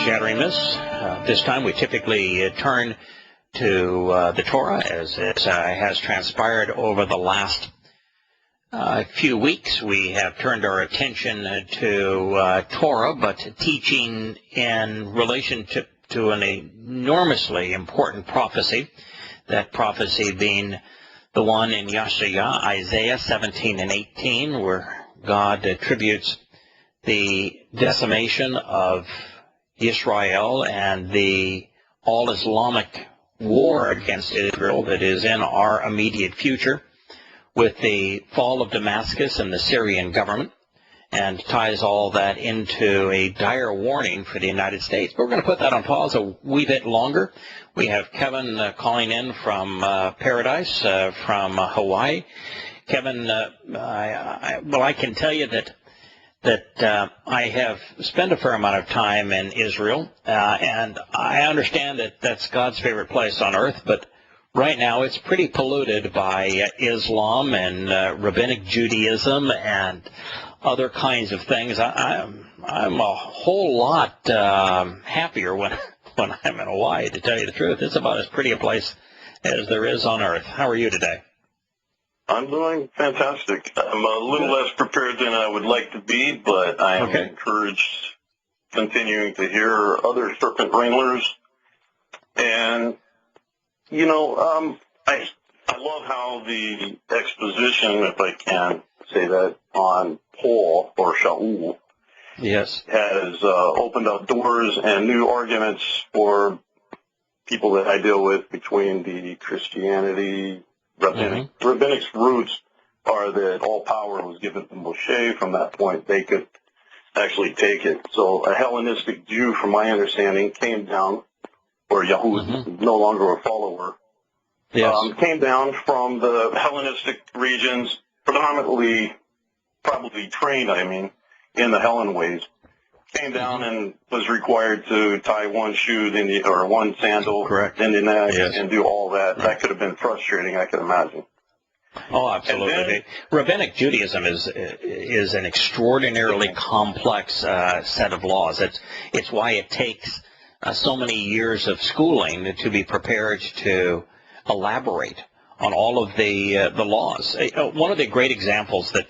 Shattering Myths. This time we typically turn to the Torah, as it has transpired over the last few weeks. We have turned our attention to Torah, but teaching in relationship to an enormously important prophecy, that prophecy being the one in Isaiah 17 and 18, where God attributes the decimation of Israel and the all-Islamic war against Israel that is in our immediate future with the fall of Damascus and the Syrian government, and ties all that into a dire warning for the United States. But we're going to put that on pause a wee bit longer. We have Kevin calling in from Paradise, from Hawaii. Kevin, I can tell you that I have spent a fair amount of time in Israel, and I understand that that's God's favorite place on earth, but right now it's pretty polluted by Islam and Rabbinic Judaism and other kinds of things. I'm a whole lot happier when I'm in Hawaii, to tell you the truth. It's about as pretty a place as there is on earth. How are you today? I'm doing fantastic. I'm a little less prepared than I would like to be, but I am encouraged continuing to hear other serpent wranglers. And, you know, I love how the exposition, if I can say that, on Paul or Shaul has opened up doors and new arguments for people that I deal with between the Christianity, Rabbinic's roots are that all power was given to Moshe. From that point, they could actually take it. So a Hellenistic Jew, from my understanding, came down, or Yahowah is no longer a follower, came down from the Hellenistic regions, predominantly, probably trained, in the Hellen ways. Came down and was required to tie one shoe or one sandal in the neck and do all that. That could have been frustrating, I can imagine. Oh, absolutely. Rabbinic Judaism is an extraordinarily complex set of laws. It's why it takes so many years of schooling to be prepared to elaborate on all of the laws. One of the great examples that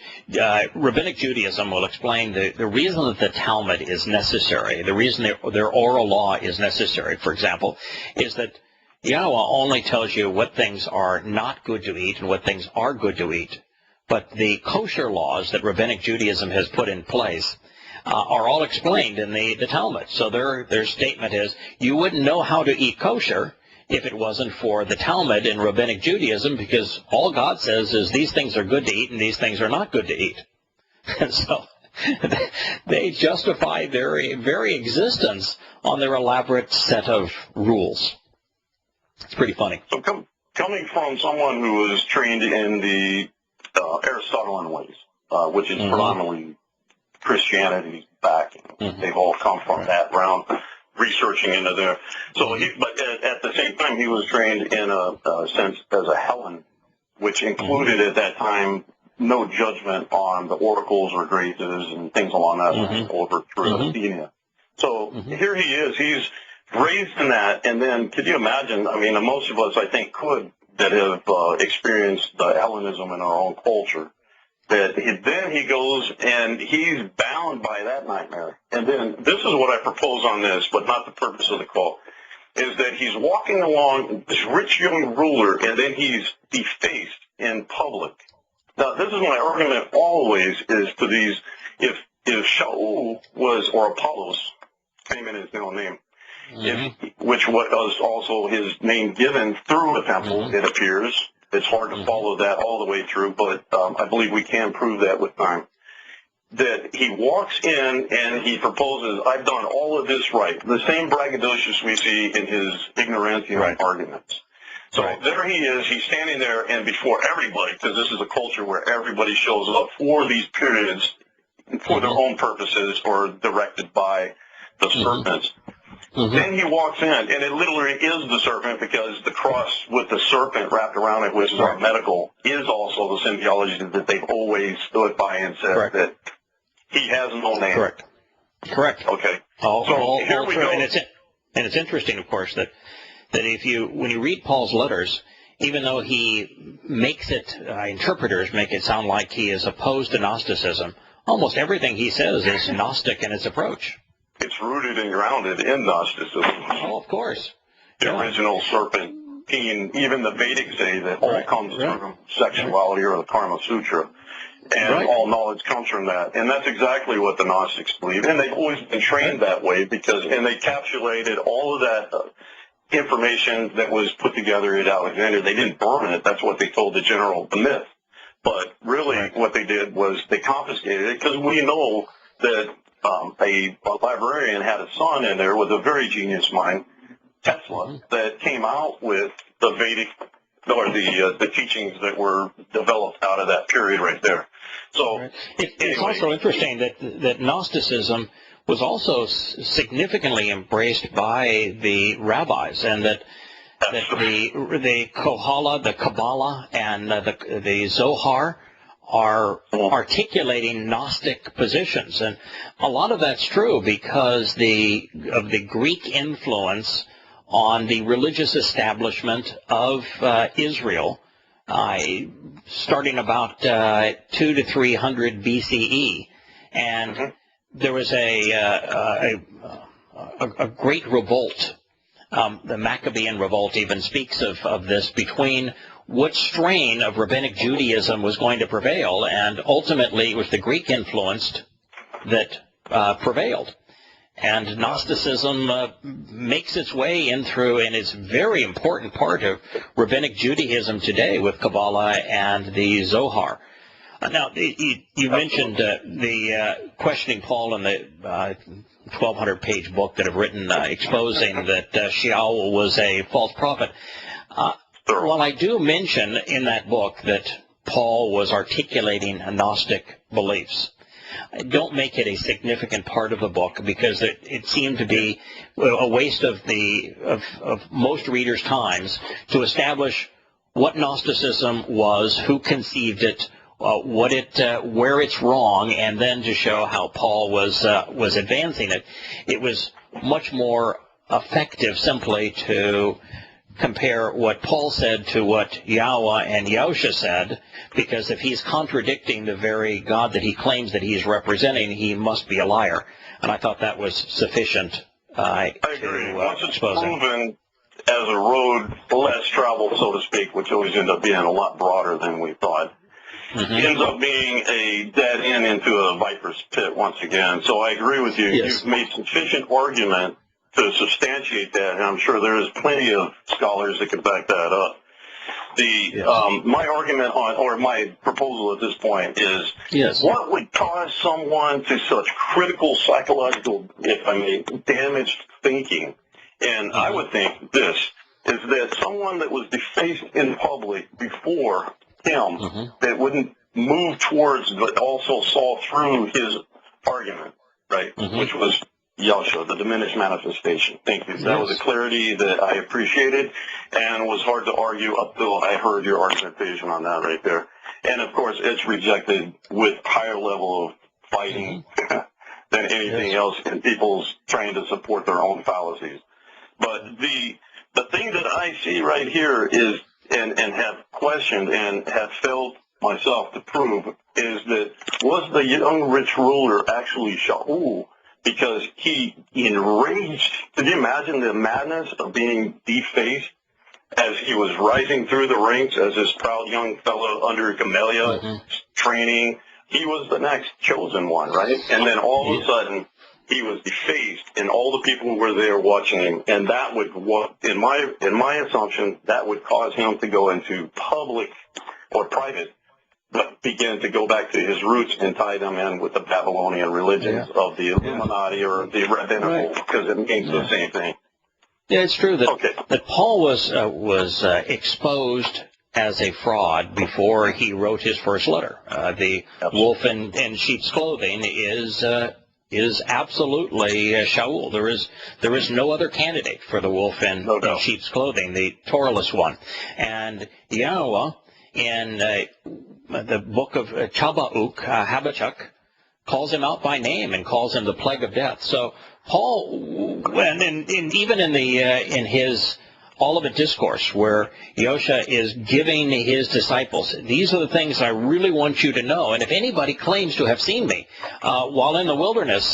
Rabbinic Judaism will explain the reason that the Talmud is necessary, the reason their oral law is necessary, for example, is that Yahowah only tells you what things are not good to eat and what things are good to eat. But the kosher laws that Rabbinic Judaism has put in place are all explained in the Talmud. So their statement is, you wouldn't know how to eat kosher if it wasn't for the Talmud in Rabbinic Judaism, because all God says is these things are good to eat and these things are not good to eat. And so they justify their very existence on their elaborate set of rules. It's pretty funny. So coming from someone who was trained in the Aristotelian ways, which is predominantly Christianity backing, they've all come from that realm. Researching into there. So, but at the same time, he was trained in a sense as a Hellen, which included at that time no judgment on the oracles or graces and things along that line over through Athenia. So here he is. He's raised in that, and then could you imagine? Most of us, I think, could that have experienced the Hellenism in our own culture. That then he goes and he's bound by that nightmare. And then this is what I propose on this, but not the purpose of the call, is that he's walking along, this rich young ruler, and then he's defaced in public. Now, this is my argument always is to these, if Shaul was, or Apollos, came in his real name, which was also his name given through a temple, it appears. It's hard to follow that all the way through, but I believe we can prove that with time. That he walks in and he proposes, I've done all of this right. The same braggadocious we see in his ignorantium arguments. So there he is, he's standing there and before everybody, because this is a culture where everybody shows up for these periods for their own purposes or directed by the serpents. Then he walks in, and it literally is the serpent because the cross with the serpent wrapped around it, which is our medical, is also the symbology that they've always stood by and said that he has no name. Correct. Okay. Here we go. And it's interesting, of course, that when you read Paul's letters, even though he makes it, interpreters make it sound like he is opposed to Gnosticism, almost everything he says is Gnostic in its approach. It's rooted and grounded in Gnosticism. Oh, of course. The original serpentine, even the Vedic say that all comes from sexuality or the Karma Sutra. And all knowledge comes from that. And that's exactly what the Gnostics believe. And they've always been trained that way and they encapsulated all of that information that was put together at Alexandria. They didn't burn it. That's what they told the myth. But really what they did was they confiscated it because we know that a librarian had a son in there with a very genius mind, Tesla, that came out with the Vedic or the teachings that were developed out of that period right there. So it's also interesting that Gnosticism was also significantly embraced by the rabbis, and that the Kohala, the Kabbalah, and the Zohar are articulating Gnostic positions, and a lot of that's true because of the Greek influence on the religious establishment of Israel, starting about 200 to 300 BCE, and there was a great revolt. The Maccabean revolt even speaks of this, between what strain of rabbinic Judaism was going to prevail, and ultimately it was the Greek influence that prevailed. And Gnosticism makes its way in through, and is a very important part of rabbinic Judaism today with Kabbalah and the Zohar. Now, you mentioned the questioning Paul in the 1,200-page book that I've written exposing that Yahowah was a false prophet. While I do mention in that book that Paul was articulating Gnostic beliefs, I don't make it a significant part of the book because it seemed to be a waste of most readers' times to establish what Gnosticism was, who conceived it, where it's wrong, and then to show how Paul was advancing it. It was much more effective simply to compare what Paul said to what Yahowah and Yahusha said, because if he's contradicting the very God that he claims that he's representing, he must be a liar. And I thought that was sufficient I agree. Once it's expose him. proven as a road less traveled, so to speak, which always ends up being a lot broader than we thought, ends up being a dead end into a viper's pit once again. So I agree with you. Yes. You've made sufficient argument to substantiate that, and I'm sure there is plenty of scholars that can back that up. My argument or my proposal at this point is, what would cause someone to such critical psychological, if I may, damaged thinking? And I would think this is that someone that was defaced in public before him, that wouldn't move towards, but also saw through his argument, right, which was Yahusha, the diminished manifestation. Thank you. That was a clarity that I appreciated and was hard to argue up till I heard your argumentation on that right there. And, of course, it's rejected with higher level of fighting than anything else in people's trying to support their own fallacies. But the thing that I see right here is, and have questioned and have failed myself to prove, is that was the young rich ruler actually Shaul? Because he enraged. Could you imagine the madness of being defaced as he was rising through the ranks as this proud young fellow under Gamaliel training? He was the next chosen one, right? And then all of a sudden, he was defaced, and all the people who were there watching him, and that would, in my assumption, that would cause him to go into public or private, but begin to go back to his roots and tie them in with the Babylonian religions of the Illuminati or the rabbinical, because it means the same thing. Yeah, it's true that Paul was exposed as a fraud before he wrote his first letter. The wolf in sheep's clothing is absolutely Shaul. There is no other candidate for the wolf in sheep's clothing, the Torahless one. And Yahowah, in the book of Habakkuk, calls him out by name and calls him the plague of death. So Paul, and even in his Olivet Discourse, where Yahusha is giving his disciples, these are the things I really want you to know. And if anybody claims to have seen me while in the wilderness,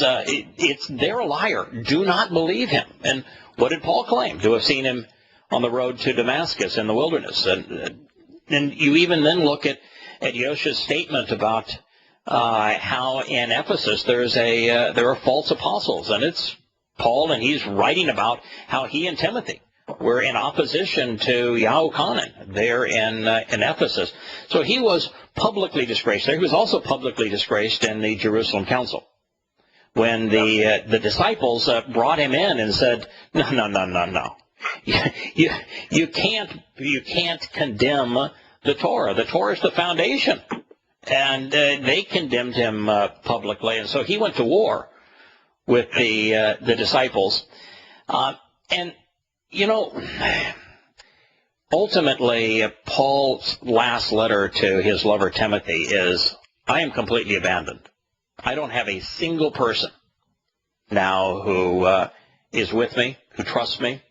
they're a liar. Do not believe him. And what did Paul claim? To have seen him on the road to Damascus in the wilderness. And you even then look at Yahusha's statement about how in Ephesus there are false apostles, and it's Paul, and he's writing about how he and Timothy were in opposition to Yahowah there in Ephesus. So he was publicly disgraced there. He was also publicly disgraced in the Jerusalem Council when the disciples brought him in and said, no. You can't condemn the Torah. The Torah is the foundation. And they condemned him publicly, and so he went to war with the disciples. And, you know, ultimately, Paul's last letter to his lover Timothy is, I am completely abandoned. I don't have a single person now who is with me, who trusts me,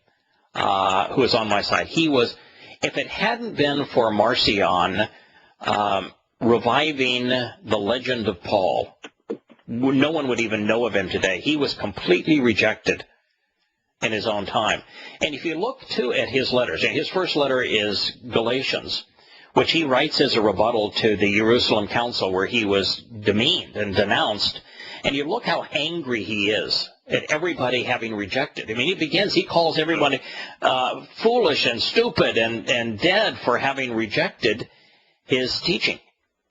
who is on my side. He was, if it hadn't been for Marcion reviving the legend of Paul, no one would even know of him today. He was completely rejected in his own time. And if you look, too, at his letters, and his first letter is Galatians, which he writes as a rebuttal to the Jerusalem Council where he was demeaned and denounced. And you look how angry he is at everybody having rejected. I mean, he calls everyone foolish and stupid and dead for having rejected his teaching.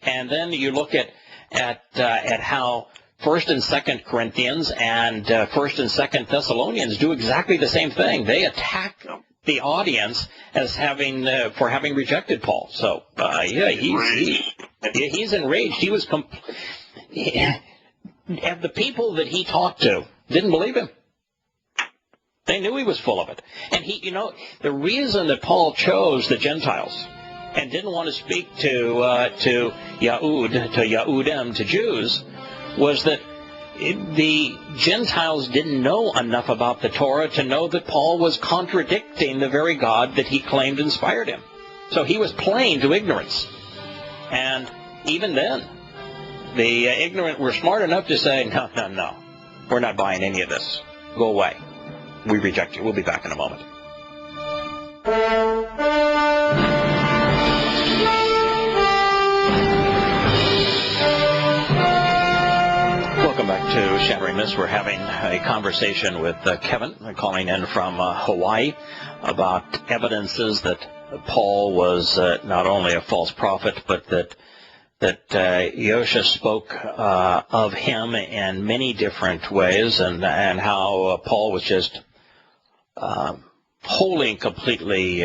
And then you look at how 1st and 2nd Corinthians and 1st and 2nd Thessalonians do exactly the same thing. They attack the audience as for having rejected Paul. So he's enraged. He was and the people that he talked to didn't believe him. They knew he was full of it. And the reason that Paul chose the Gentiles and didn't want to speak to Yahudim, to Jews, was that the Gentiles didn't know enough about the Torah to know that Paul was contradicting the very God that he claimed inspired him. So he was playing to ignorance. And even then, the ignorant were smart enough to say, no, we're not buying any of this. Go away. We reject you. We'll be back in a moment. Welcome back to Shattering Myths. We're having a conversation with Kevin, calling in from Hawaii, about evidences that Paul was not only a false prophet, but that Yahusha spoke of him in many different ways, and how Paul was just wholly and completely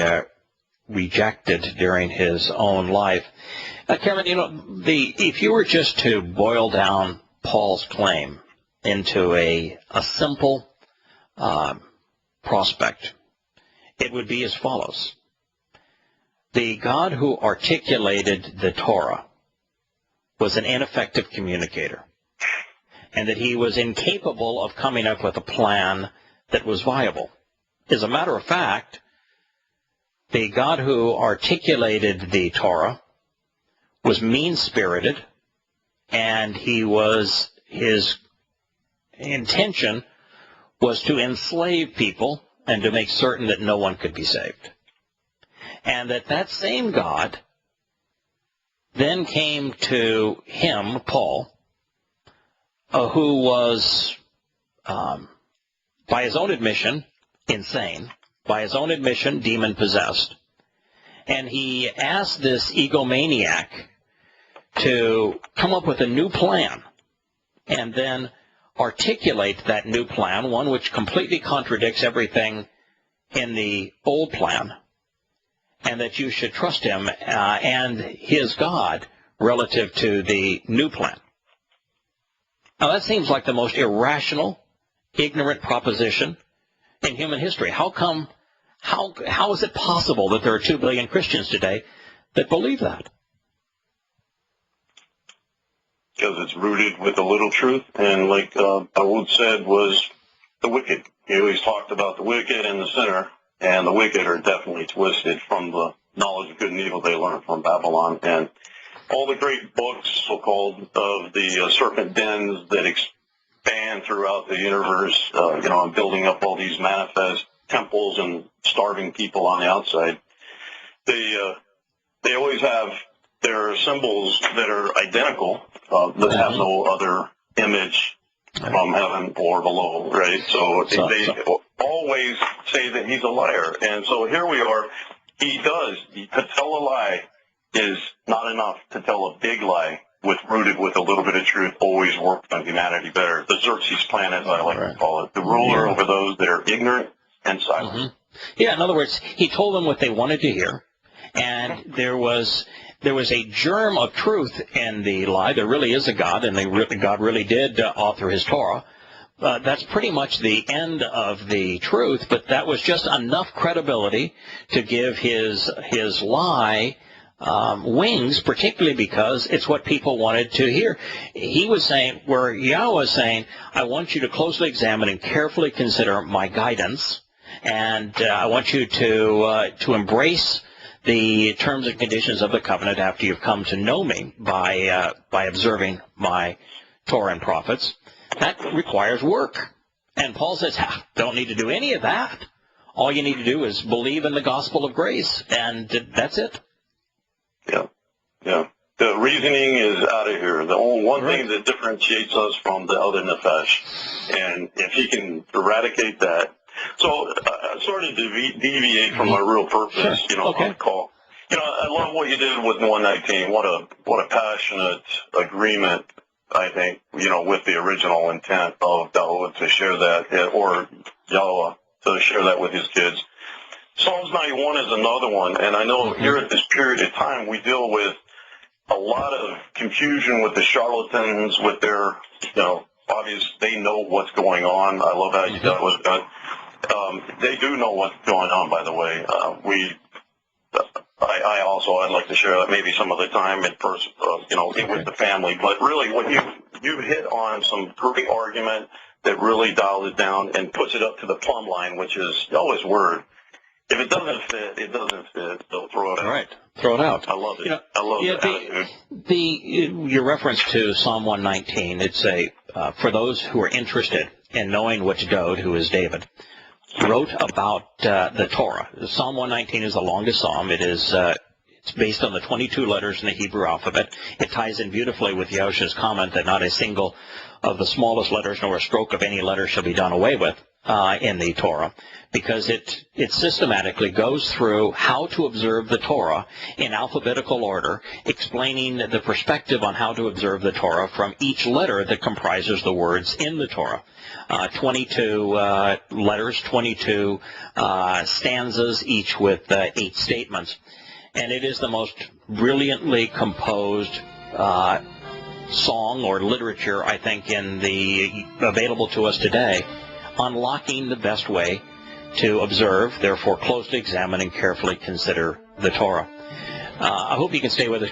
rejected during his own life. Kevin, if you were just to boil down Paul's claim into a simple prospect, it would be as follows. The God who articulated the Torah was an ineffective communicator, and that he was incapable of coming up with a plan that was viable. As a matter of fact, the God who articulated the Torah was mean-spirited, and his intention was to enslave people and to make certain that no one could be saved. And that same God then came to him, Paul, who was, by his own admission, insane, by his own admission, demon-possessed. And he asked this egomaniac to come up with a new plan and then articulate that new plan, one which completely contradicts everything in the old plan, and that you should trust him and his God relative to the new plan. Now, that seems like the most irrational, ignorant proposition in human history. How is it possible that there are 2 billion Christians today that believe that? because it's rooted with a little truth. And like Dawood said, was the wicked. He always talked about the wicked and the sinner, and the wicked are definitely twisted from the knowledge of good and evil they learned from Babylon. And all the great books, so-called, of the serpent dens that expand throughout the universe, and building up all these manifest temples and starving people on the outside, they always have their symbols that are identical, that have no other image from heaven or below, right? So they always say that he's a liar. And so here we are. To tell a lie is not enough. To tell a big lie rooted with a little bit of truth always works on humanity better. The Xerxes planet, I like to call it, the ruler over those that are ignorant and silent. Yeah, in other words, he told them what they wanted to hear, and there was a germ of truth in the lie. There really is a God, and God really did author his Torah. That's pretty much the end of the truth, but that was just enough credibility to give his lie wings, particularly because it's what people wanted to hear. He was saying, where Yahowah was saying, I want you to closely examine and carefully consider my guidance, and I want you to embrace the terms and conditions of the covenant after you've come to know me by observing my Torah and prophets. That requires work. And Paul says, don't need to do any of that. All you need to do is believe in the gospel of grace, and that's it. Yeah. The reasoning is out of here. The only one thing that differentiates us from the other Nefesh, and if he can eradicate that. So I started to deviate from my real purpose, on the call. I love what you did with 119. What a passionate agreement, I think, with the original intent of Dawood to share that, or Yahowah to share that with his kids. Psalms 91 is another one, and I know here at this period of time we deal with a lot of confusion with the charlatans, with their, obvious, they know what's going on. I love how you dealt with that. They do know what's going on, by the way. I'd like to share that maybe some other time in person, with the family. But really, what you hit on some great argument that really dials it down and puts it up to the plumb line, which is Yahweh's word. If it doesn't fit, it doesn't fit. They'll throw it out. Right, throw it out. I love it. I love the attitude. Your reference to Psalm 119, it's for those who are interested in knowing which Dode, who is David, wrote about the Torah. Psalm 119 is the longest psalm. It's based on the 22 letters in the Hebrew alphabet. It ties in beautifully with Yahushua's comment that not a single of the smallest letters nor a stroke of any letter shall be done away with in the Torah, because it systematically goes through how to observe the Torah in alphabetical order, explaining the perspective on how to observe the Torah from each letter that comprises the words in the Torah. 22 letters, 22 stanzas, each with 8 statements. And it is the most brilliantly composed song or literature, I think, available to us today, unlocking the best way to observe, therefore closely examine and carefully consider the Torah. I hope you can stay with us,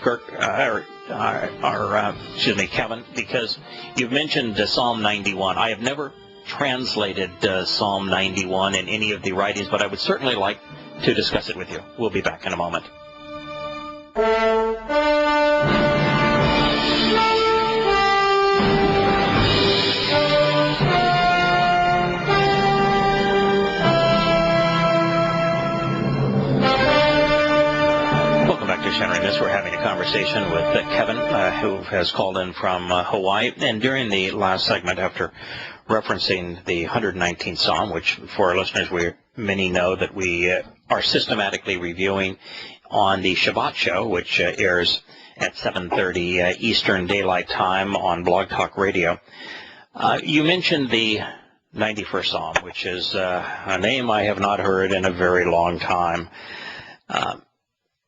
Kevin, because you've mentioned Psalm 91. I have never translated Psalm 91 in any of the writings, but I would certainly like to discuss it with you. We'll be back in a moment. Welcome back to Shattering Myths. We're having a conversation with Kevin, who has called in from Hawaii. And during the last segment, after referencing the 119th Psalm, which for our listeners, many know that we are systematically reviewing on the Shabbat show, which airs at 7:30 Eastern Daylight Time on Blog Talk Radio. You mentioned the 91st Psalm, which is a name I have not heard in a very long time.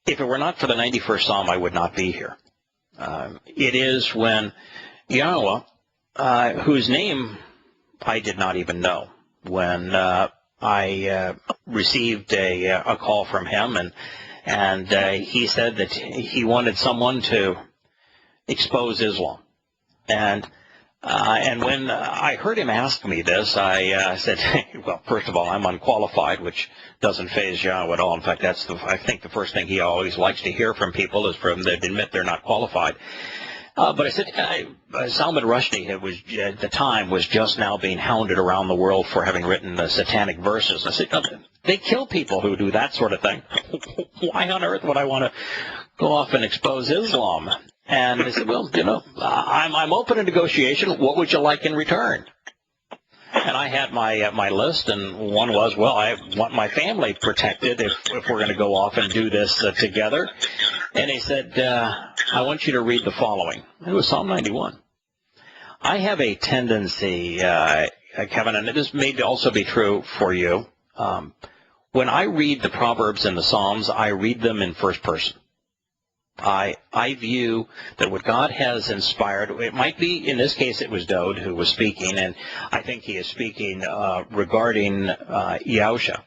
If it were not for the 91st Psalm, I would not be here. It is when Yahowah, whose name I did not even know, when I received a call from him, and he said that he wanted someone to expose Islam. And when I heard him ask me this, I said, well, first of all, I'm unqualified, which doesn't faze Yahowah at all. In fact, I think the first thing he always likes to hear from people is from them that admit they're not qualified. But I said, Salman Rushdie, at the time, was just now being hounded around the world for having written the satanic verses. I said, they kill people who do that sort of thing. Why on earth would I want to go off and expose Islam? And they said, well, I'm open to negotiation. What would you like in return? And I had my list, and one was, well, I want my family protected if we're going to go off and do this together. And he said, I want you to read the following. It was Psalm 91. I have a tendency, Kevin, and this may also be true for you, when I read the Proverbs and the Psalms, I read them in first person. I view that what God has inspired, it might be, in this case, it was Dode who was speaking, and I think he is speaking regarding Yahusha.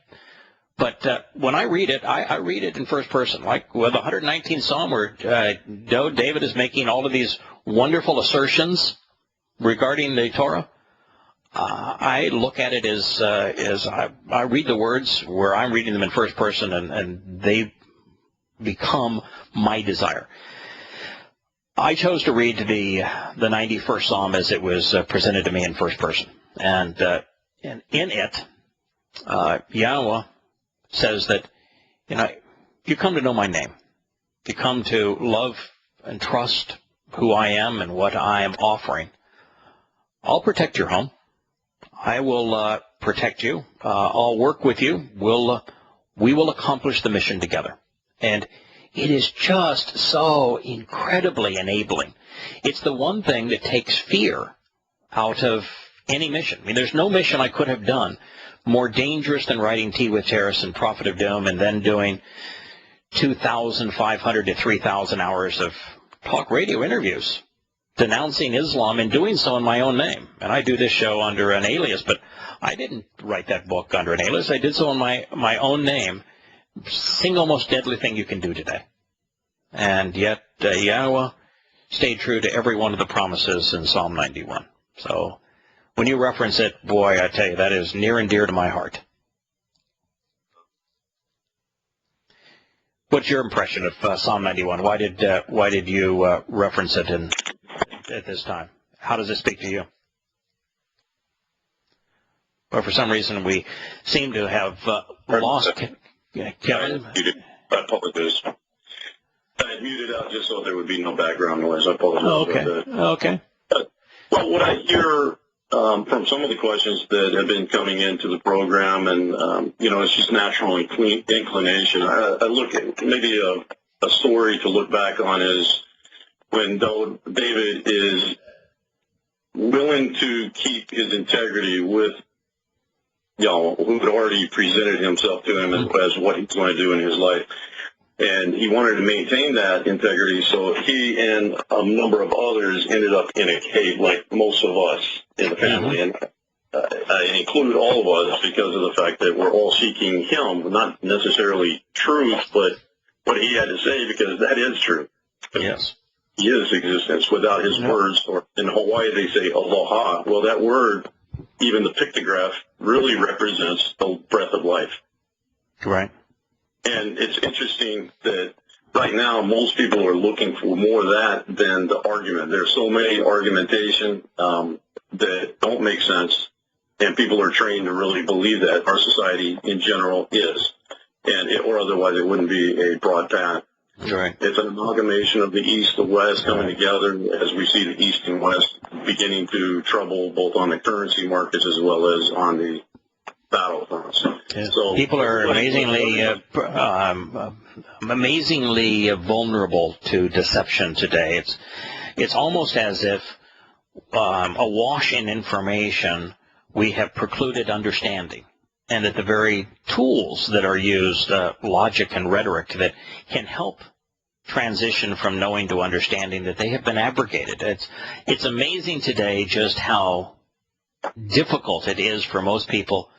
But when I read it, I read it in first person, like with the 119th Psalm where David is making all of these wonderful assertions regarding the Torah. I look at it as I read the words where I'm reading them in first person, and they become my desire. I chose to read the 91st Psalm as it was presented to me in first person. And in it, Yahowah says that, you come to know my name. You come to love and trust who I am and what I am offering. I'll protect your home. I will protect you. I'll work with you. We will accomplish the mission together. And it is just so incredibly enabling. It's the one thing that takes fear out of any mission. I mean, there's no mission I could have done more dangerous than writing Tea with Terrace and Prophet of Doom and then doing 2,500 to 3,000 hours of talk radio interviews denouncing Islam and doing so in my own name. And I do this show under an alias, but I didn't write that book under an alias. I did so in my own name. Single most deadly thing you can do today. And yet Yahowah stayed true to every one of the promises in Psalm 91. So when you reference it, boy, I tell you, that is near and dear to my heart. What's your impression of Psalm 91? Why did you reference it at this time? How does it speak to you? Well, for some reason, we seem to have lost Kevin. I apologize. I had muted out just so there would be no background noise. I apologize. Okay. Well, what I hear from some of the questions that have been coming into the program, and it's just natural inclination. I look at maybe a story to look back on is when David is willing to keep his integrity with who had already presented himself to him as what he's going to do in his life. And he wanted to maintain that integrity, so he and a number of others ended up in a cave, like most of us in the family. And I include all of us because of the fact that we're all seeking him, not necessarily truth, but what he had to say, because that is true. Yes. His existence without his words, or in Hawaii they say aloha. Well, that word, even the pictograph, really represents the breath of life. Right. And it's interesting that right now most people are looking for more of that than the argument. There's so many argumentation that don't make sense, and people are trained to really believe that our society in general is, or otherwise it wouldn't be a broad path. Right. It's an amalgamation of the East, the West coming together as we see the East and West beginning to trouble both on the currency markets as well as on the battlefronts. Yeah. So people are amazingly vulnerable to deception today. It's almost as if awash in information, we have precluded understanding, and that the very tools that are used, logic and rhetoric, that can help transition from knowing to understanding, that they have been abrogated. It's amazing today just how difficult it is for most people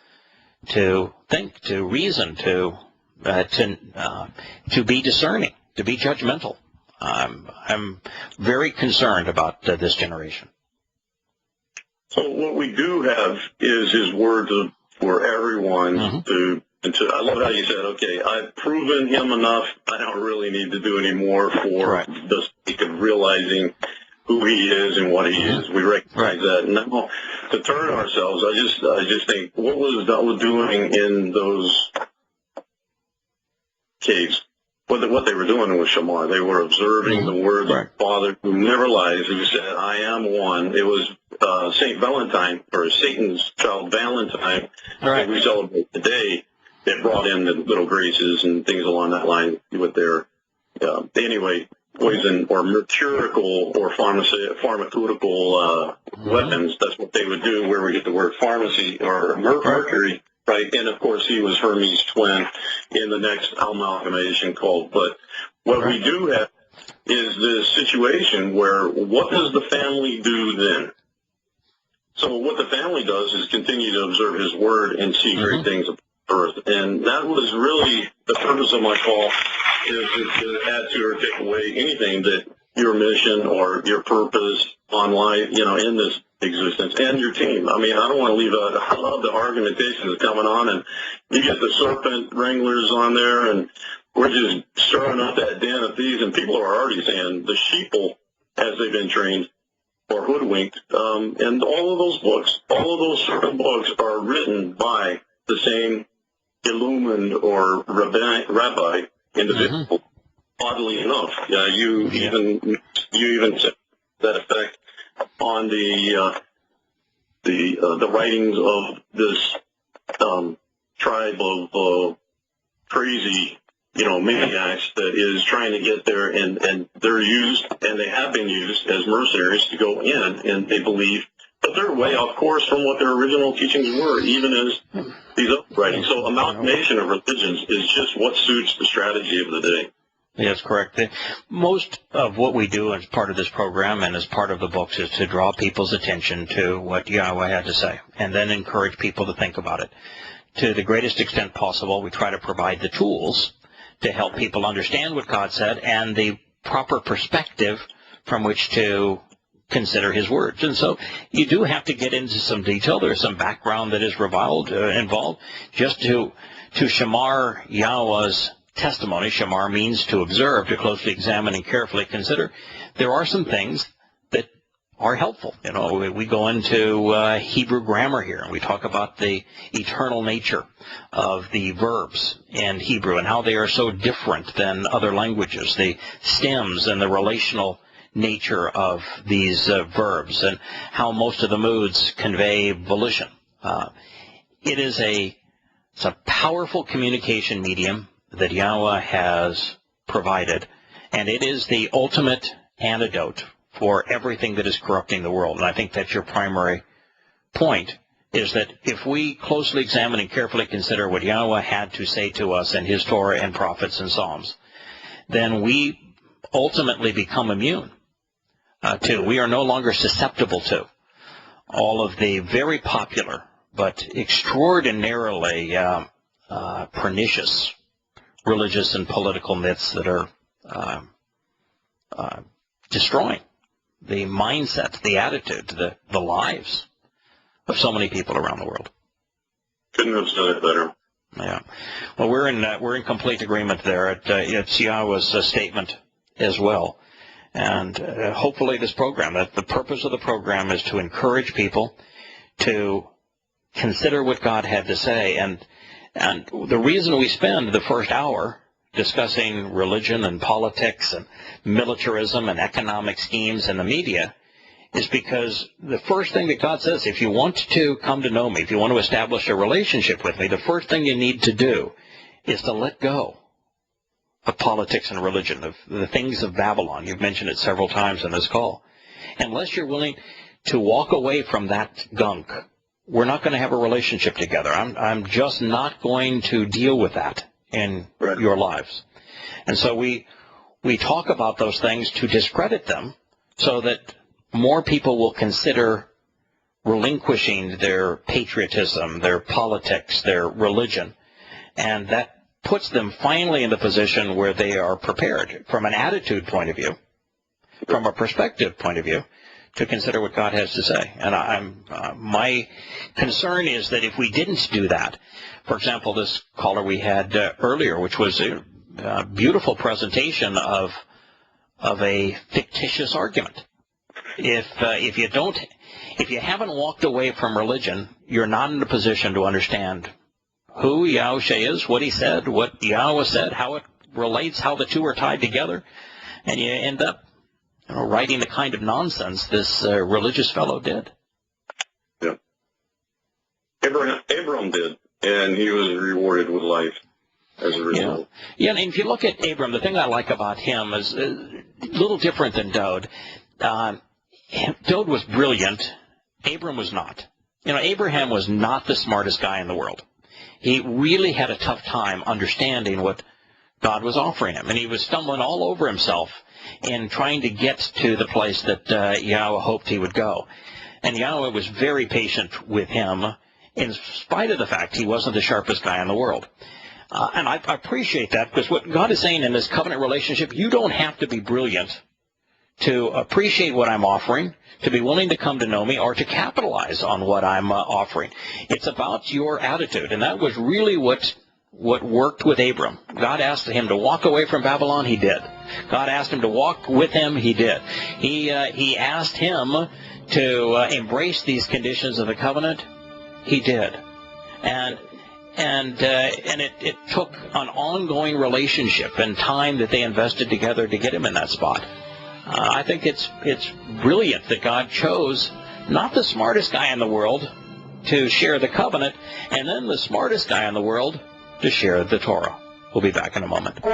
to think, to reason, to be discerning, to be judgmental. I'm very concerned about this generation. So what we do have is his word for everyone to. I love how you said, okay, I've proven him enough. I don't really need to do any more for the sake of realizing who he is and what he is. We recognize that. Now, to turn ourselves, I just think, what was Dawah doing in those caves? What they were doing was Shamar. They were observing the words of the Father who never lies, who said, I am one. It was St. Valentine, or Satan's child Valentine, that we celebrate today, that brought in the little graces and things along that line with their, poison or mercurical or pharmaceutical weapons. That's what they would do, where we get the word pharmacy or mercury. Right, and of course he was Hermes' twin in the next amalgamation cult. But what we do have is this situation where what does the family do then? So what the family does is continue to observe his word and see great things of earth. And that was really the purpose of my call, is to add to or take away anything that your mission or your purpose on life, in this existence, and your team. I mean, I don't want to leave out. I love the argumentation that's coming on, and you get the serpent wranglers on there, and we're just stirring up that den of thieves, and people are already saying the sheeple, as they've been trained or hoodwinked, and all of those books, all of those serpent books are written by the same illumined or rabbi individual. Oddly enough, you even said that effect on the writings of this tribe of crazy, maniacs that is trying to get there, and they're used, and they have been used as mercenaries to go in, and they believe that they're way off course from what their original teachings were, even as these other writings. So amalgamation of religions is just what suits the strategy of the day. Yes, correct. Most of what we do as part of this program and as part of the books is to draw people's attention to what Yahowah had to say, and then encourage people to think about it. To the greatest extent possible, we try to provide the tools to help people understand what God said and the proper perspective from which to consider his words. And so you do have to get into some detail. There's some background that is involved. Just to shamar Yahowah's testimony, shamar means to observe, to closely examine and carefully consider. There are some things that are helpful. We go into Hebrew grammar here, and we talk about the eternal nature of the verbs in Hebrew and how they are so different than other languages, the stems and the relational nature of these verbs, and how most of the moods convey volition. It's a powerful communication medium that Yahowah has provided, and it is the ultimate antidote for everything that is corrupting the world. And I think that's your primary point, is that if we closely examine and carefully consider what Yahowah had to say to us in his Torah and prophets and Psalms, then we ultimately become immune to, we are no longer susceptible to all of the very popular but extraordinarily pernicious religious and political myths that are destroying the mindset, the attitude, the lives of so many people around the world. Couldn't have said it better. Yeah. Well, we're in complete agreement there. It's Yahowah's statement as well. And hopefully this program, that the purpose of the program is to encourage people to consider what God had to say. And the reason we spend the first hour discussing religion and politics and militarism and economic schemes and the media is because the first thing that God says, if you want to come to know me, if you want to establish a relationship with me, the first thing you need to do is to let go of politics and religion, of the things of Babylon. You've mentioned it several times in this call. Unless you're willing to walk away from that gunk, we're not going to have a relationship together. I'm just not going to deal with that in your lives. And so we talk about those things to discredit them so that more people will consider relinquishing their patriotism, their politics, their religion, and that puts them finally in the position where they are prepared from an attitude point of view, from a perspective point of view, to consider what God has to say. And my concern is that if we didn't do that, for example, this caller we had earlier, which was a beautiful presentation of a fictitious argument. If you haven't walked away from religion, you're not in a position to understand who Yahushua is, what he said, what Yahowah said, how it relates, how the two are tied together, and you end up writing the kind of nonsense this religious fellow did. Yeah. Abraham did, and he was rewarded with life as a result. Yeah, and if you look at Abram, the thing I like about him is a little different than Dode. Dode was brilliant. Abram was not. Abraham was not the smartest guy in the world. He really had a tough time understanding what God was offering him, and he was stumbling all over himself in trying to get to the place that Yahowah hoped he would go. And Yahowah was very patient with him, in spite of the fact he wasn't the sharpest guy in the world. And I appreciate that, because what God is saying in this covenant relationship, you don't have to be brilliant to appreciate what I'm offering, to be willing to come to know me, or to capitalize on what I'm offering. It's about your attitude, and that was really what worked with Abram. God asked him to walk away from Babylon, he did. God asked him to walk with him, he did. He asked him to embrace these conditions of the covenant, he did. And it took an ongoing relationship and time that they invested together to get him in that spot. I think it's brilliant that God chose not the smartest guy in the world to share the covenant, and then the smartest guy in the world to share the Torah. We'll be back in a moment.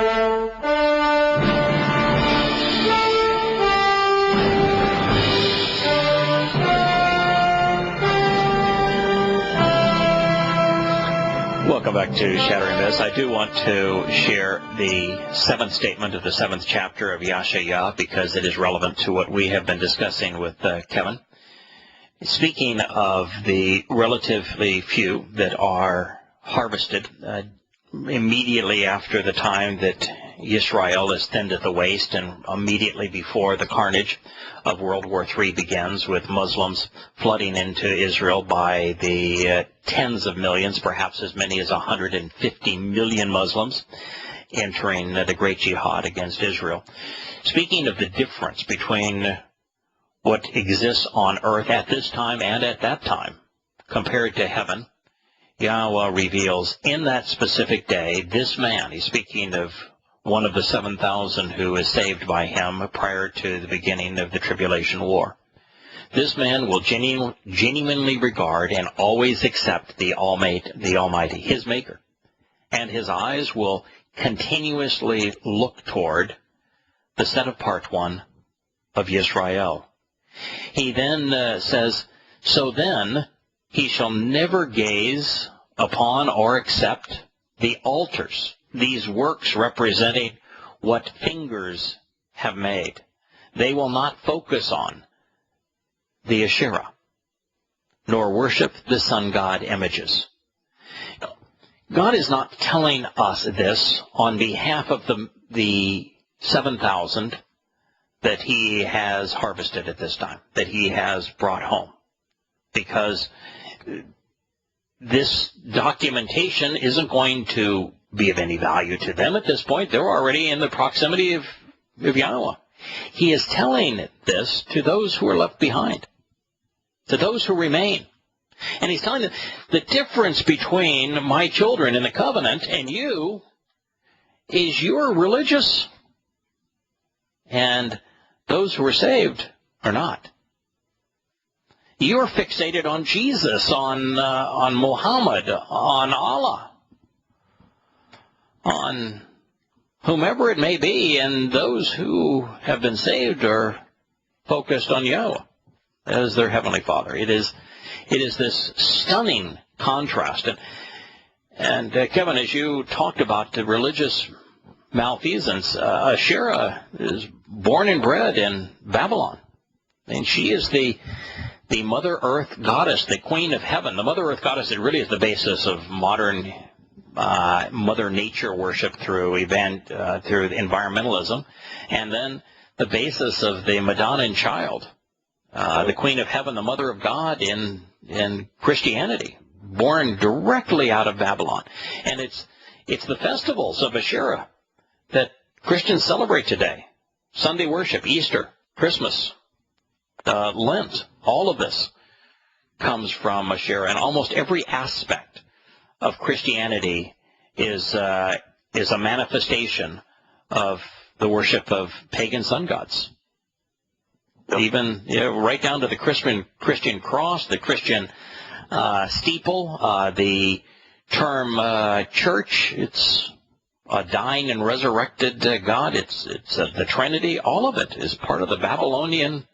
Welcome back to Shattering Myths. I do want to share the seventh statement of the seventh chapter of Yahowah, because it is relevant to what we have been discussing with Kevin. Speaking of the relatively few that are harvested immediately after the time that Israel is thinned at the waist, and immediately before the carnage of World War III begins, with Muslims flooding into Israel by the tens of millions, perhaps as many as 150 million Muslims entering the great jihad against Israel. Speaking of the difference between what exists on earth at this time and at that time compared to heaven, Yahowah reveals in that specific day, this man, he's speaking of one of the 7,000 who is saved by him prior to the beginning of the tribulation war. This man will genuinely regard and always accept the Almighty, his Maker, and his eyes will continuously look toward the set-apart one of Yisrael. He then says, so then he shall never gaze upon or accept the altars, these works representing what fingers have made. They will not focus on the Asherah, nor worship the sun god images. God is not telling us this on behalf of the 7,000 that he has harvested at this time, that he has brought home, because this documentation isn't going to be of any value to them at this point. They're already in the proximity of Yahowah. He is telling this to those who are left behind, to those who remain. And he's telling them the difference between my children in the covenant and you is you're religious, and those who are saved are not. You're fixated on Jesus, on Muhammad, on Allah, on whomever it may be, and those who have been saved are focused on Yahowah as their Heavenly Father. It is this stunning contrast. And Kevin, as you talked about the religious malfeasance, Asherah is born and bred in Babylon. And she is the Mother Earth goddess, the Queen of Heaven, the Mother Earth goddess that really is the basis of modern Mother Nature worship through environmentalism, and then the basis of the Madonna and Child, the Queen of Heaven, the Mother of God in Christianity, born directly out of Babylon. And it's the festivals of Asherah that Christians celebrate today. Sunday worship, Easter, Christmas, Lent, all of this comes from Asherah, and almost every aspect of Christianity is a manifestation of the worship of pagan sun gods. Yep. Even right down to the Christian cross, the Christian steeple, the term church. It's a dying and resurrected God. It's the Trinity. All of it is part of the Babylonian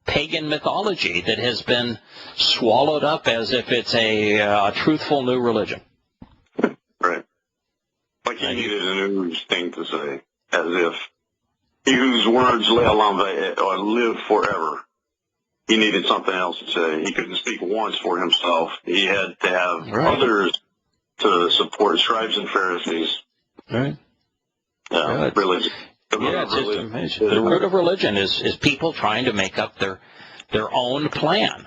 pagan mythology that has been swallowed up as if it's a truthful new religion. Right. Like he needed a new thing to say, as if he whose words live forever. He needed something else to say. He couldn't speak once for himself. He had to have others to support, scribes and Pharisees. Right. Religion. It's just amazing. The root of religion is people trying to make up their own plan,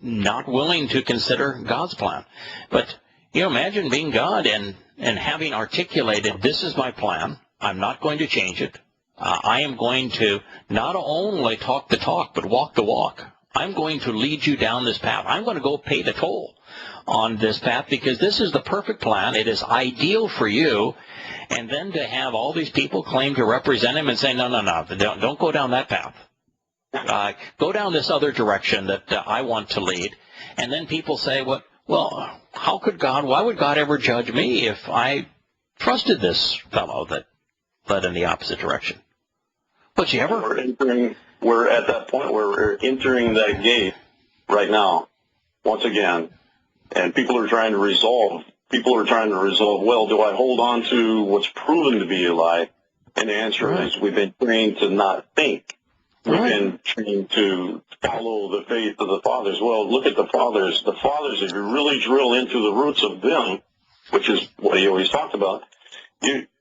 not willing to consider God's plan. But imagine being God and having articulated, this is my plan. I'm not going to change it. I am going to not only talk the talk, but walk the walk. I'm going to lead you down this path. I'm going to go pay the toll on this path because this is the perfect plan. It is ideal for you. And then to have all these people claim to represent him and say, no, don't go down that path. Go down this other direction that I want to lead. And then people say, well, why would God ever judge me if I trusted this fellow that led in the opposite direction? But we're at that point where we're entering that gate right now, once again, and people are trying to resolve, well, do I hold on to what's proven to be a lie? And the answer is we've been trained to not think. We've been trained to follow the faith of the fathers. Well, look at the fathers. The fathers, if you really drill into the roots of them, which is what he always talked about,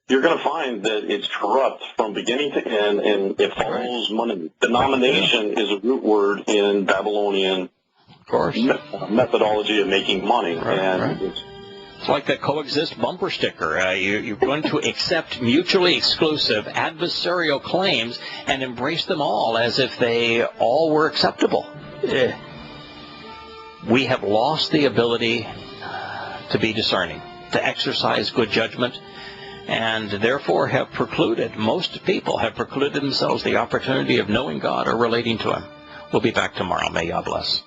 you're going to find that it's corrupt from beginning to end, and it follows money. Denomination is a root word in Babylonian methodology of making money. It's like the coexist bumper sticker. You're going to accept mutually exclusive adversarial claims and embrace them all as if they all were acceptable. We have lost the ability to be discerning, to exercise good judgment, and therefore most people have precluded themselves the opportunity of knowing God or relating to him. We'll be back tomorrow. May God bless.